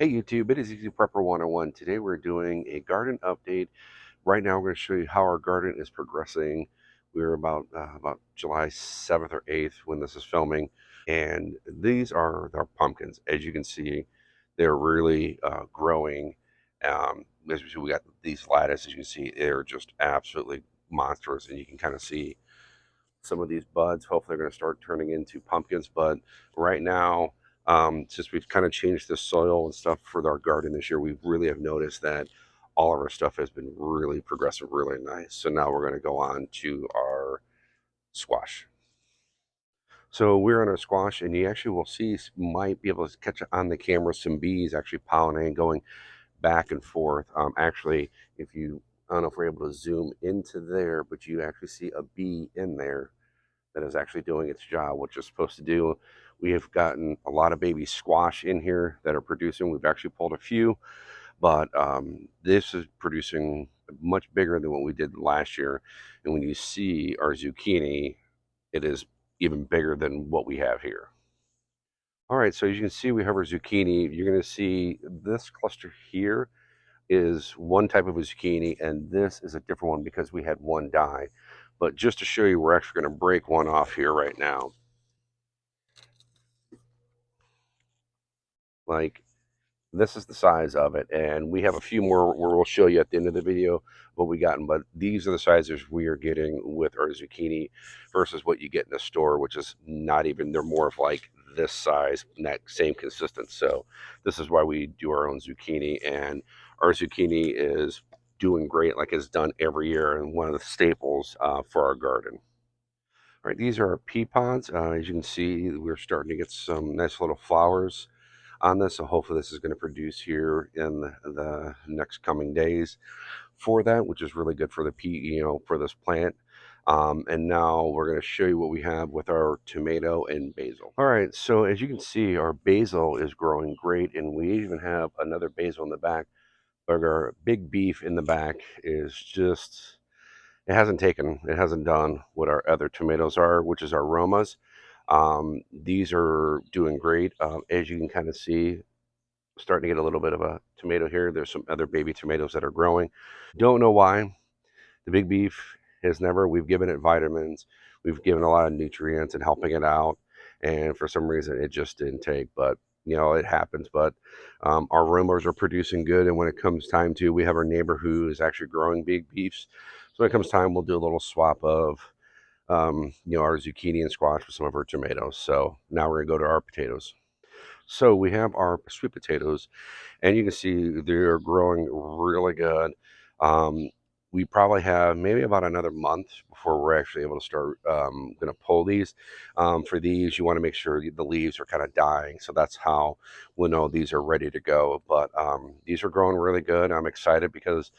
Hey YouTube, it is Easy Prepper 101. Today we're doing a garden update. Right now we're going to show you how our garden is progressing. We're about July 7th or 8th when this is filming. And these are our pumpkins. As you can see, they're really growing. As we see, we got these lattice. As you can see, they're just absolutely monstrous. And you can kind of see some of these buds. Hopefully, they're going to start turning into pumpkins. But right now, since we've kind of changed the soil and stuff for our garden this year, we really have noticed that all of our stuff has been really progressive, really nice. So now we're going to go on to our squash. So we're on our squash, and you actually will see, might be able to catch on the camera some bees actually pollinating, going back and forth. Actually, if you, I don't know if we're able to zoom into there, but you actually see a bee in there that is actually doing its job, which it's supposed to do. We have gotten a lot of baby squash in here that are producing. We've actually pulled a few, but this is producing much bigger than what we did last year. And when you see our zucchini, it is even bigger than what we have here. All right, so as you can see, we have our zucchini. You're going to see this cluster here is one type of a zucchini, and this is a different one because we had one die. But just to show you, we're actually going to break one off here right now. Like, this is the size of it, and we have a few more where we'll show you at the end of the video what we gotten, but these are the sizes we are getting with our zucchini versus what you get in the store, which is not even, they're more of like this size and that same consistency. So this is why we do our own zucchini, and our zucchini is doing great, like it's done every year, and one of the staples for our garden. All right, these are our pea pods. As you can see, we're starting to get some nice little flowers on this. So hopefully this is going to produce here in the next coming days for that, which is really good for the pea, for this plant. And now we're going to show you what we have with our tomato and basil. All right, so as you can see, our basil is growing great, and we even have another basil in the back. But our big beef in the back is just, it hasn't done what our other tomatoes are, which is our Romas. These are doing great. As you can kind of see, starting to get a little bit of a tomato here. There's some other baby tomatoes that are growing. Don't know why. The big beef has never, we've given it vitamins, we've given a lot of nutrients and helping it out. And for some reason, it just didn't take. But, it happens. But our rumors are producing good. And when it comes time to, we have our neighbor who is actually growing big beefs. So when it comes time, we'll do a little swap of, our zucchini and squash with some of our tomatoes. So now we're going to go to our potatoes. So we have our sweet potatoes, and you can see they're growing really good. Um, we probably have maybe about another month before we're actually able to start going to pull these. For these, you want to make sure the leaves are kind of dying, so that's how we'll know these are ready to go. But these are growing really good. I'm excited because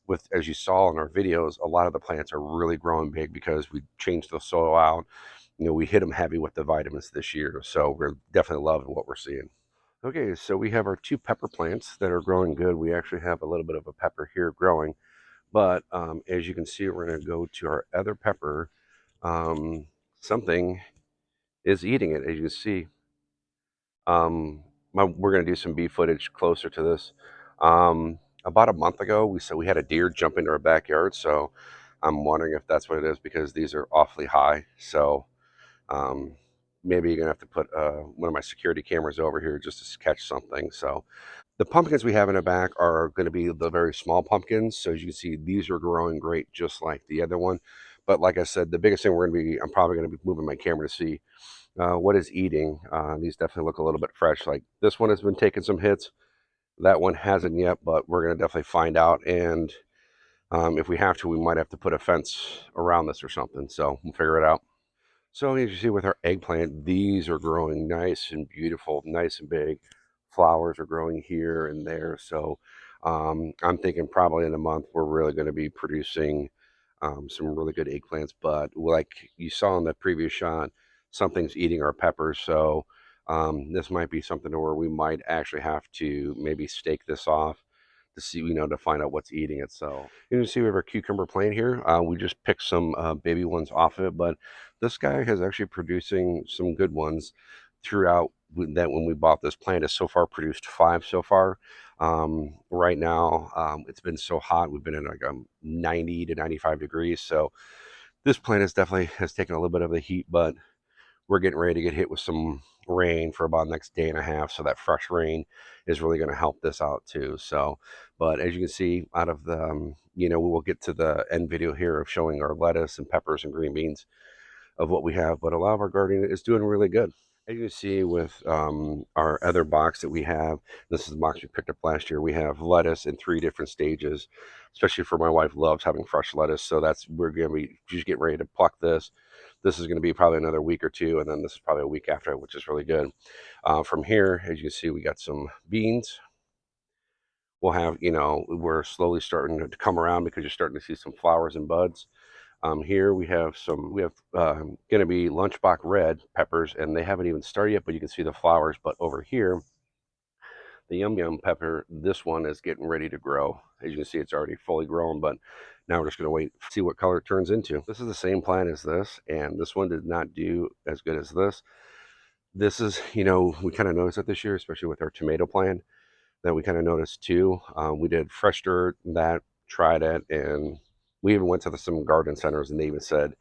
with, as you saw in our videos, a lot of the plants are really growing big because we changed the soil out. We hit them heavy with the vitamins this year, so we're definitely loving what we're seeing. Okay, so we have our two pepper plants that are growing good. We actually have a little bit of a pepper here growing, but as you can see, we're going to go to our other pepper. Something is eating it, as you can see. We're going to do some bee footage closer to this. About a month ago, we said we had a deer jump into our backyard, so I'm wondering if that's what it is because these are awfully high. So um, maybe you're gonna have to put one of my security cameras over here just to catch something. So the pumpkins we have in the back are going to be the very small pumpkins. So as you can see, these are growing great, just like the other one. But like I said, the biggest thing I'm probably going to be moving my camera to see what is eating. These definitely look a little bit fresh. Like this one has been taking some hits. That one hasn't yet, but we're going to definitely find out. And if we have to, we might have to put a fence around this or something. So we'll figure it out. So as you see with our eggplant, these are growing nice and beautiful, nice and big. Flowers are growing here and there. So I'm thinking probably in a month we're really going to be producing some really good eggplants. But like you saw in the previous shot, something's eating our peppers. So this might be something where we might actually have to maybe stake this off to see, to find out what's eating it. So you can see we have our cucumber plant here. We just picked some baby ones off of it, but this guy is actually producing some good ones. throughout that when we bought this plant has so far produced 5 so far. Right now, it's been so hot. We've been in like 90 to 95 degrees. So this plant is definitely has taken a little bit of the heat, but we're getting ready to get hit with some rain for about the next day and a half. So that fresh rain is really going to help this out too. So, but as you can see out of the, we will get to the end video here of showing our lettuce and peppers and green beans of what we have, but a lot of our gardening is doing really good. As you can see with our other box that we have, this is the box we picked up last year. We have lettuce in 3 different stages, especially for my wife loves having fresh lettuce. So we're going to be just getting ready to pluck this. This is going to be probably another week or two, and then this is probably a week after, which is really good. From here, as you can see, we got some beans. We'll have, we're slowly starting to come around because you're starting to see some flowers and buds. Here we have going to be lunchbox red peppers, and they haven't even started yet, but you can see the flowers. But over here, the yum yum pepper, this one is getting ready to grow. As you can see, it's already fully grown, but now we're just going to wait, see what color it turns into. This is the same plant as this, and this one did not do as good as this. This is, we kind of noticed it this year, especially with our tomato plant, that we kind of noticed too. We did fresh dirt, that tried it, and we even went to some garden centers, and they even said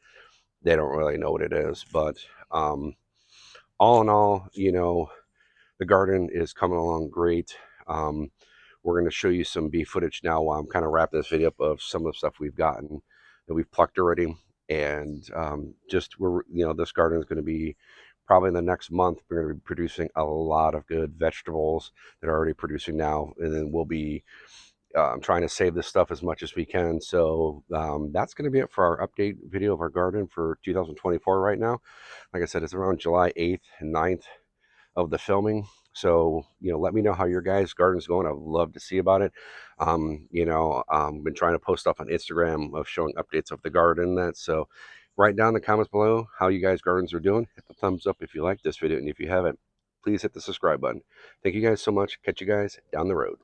they don't really know what it is. But all in all, the garden is coming along great. We're going to show you some bee footage now while I'm kind of wrapping this video up of some of the stuff we've gotten that we've plucked already. And this garden is going to be probably in the next month. We're going to be producing a lot of good vegetables that are already producing now. And then we'll be trying to save this stuff as much as we can. So that's going to be it for our update video of our garden for 2024 right now. Like I said, it's around July 8th and 9th of the filming. So, let me know how your guys' garden's going. I'd love to see about it. Been trying to post up on Instagram of showing updates of the garden. So write down in the comments below how you guys' gardens are doing. Hit the thumbs up if you like this video. And if you haven't, please hit the subscribe button. Thank you guys so much. Catch you guys down the road.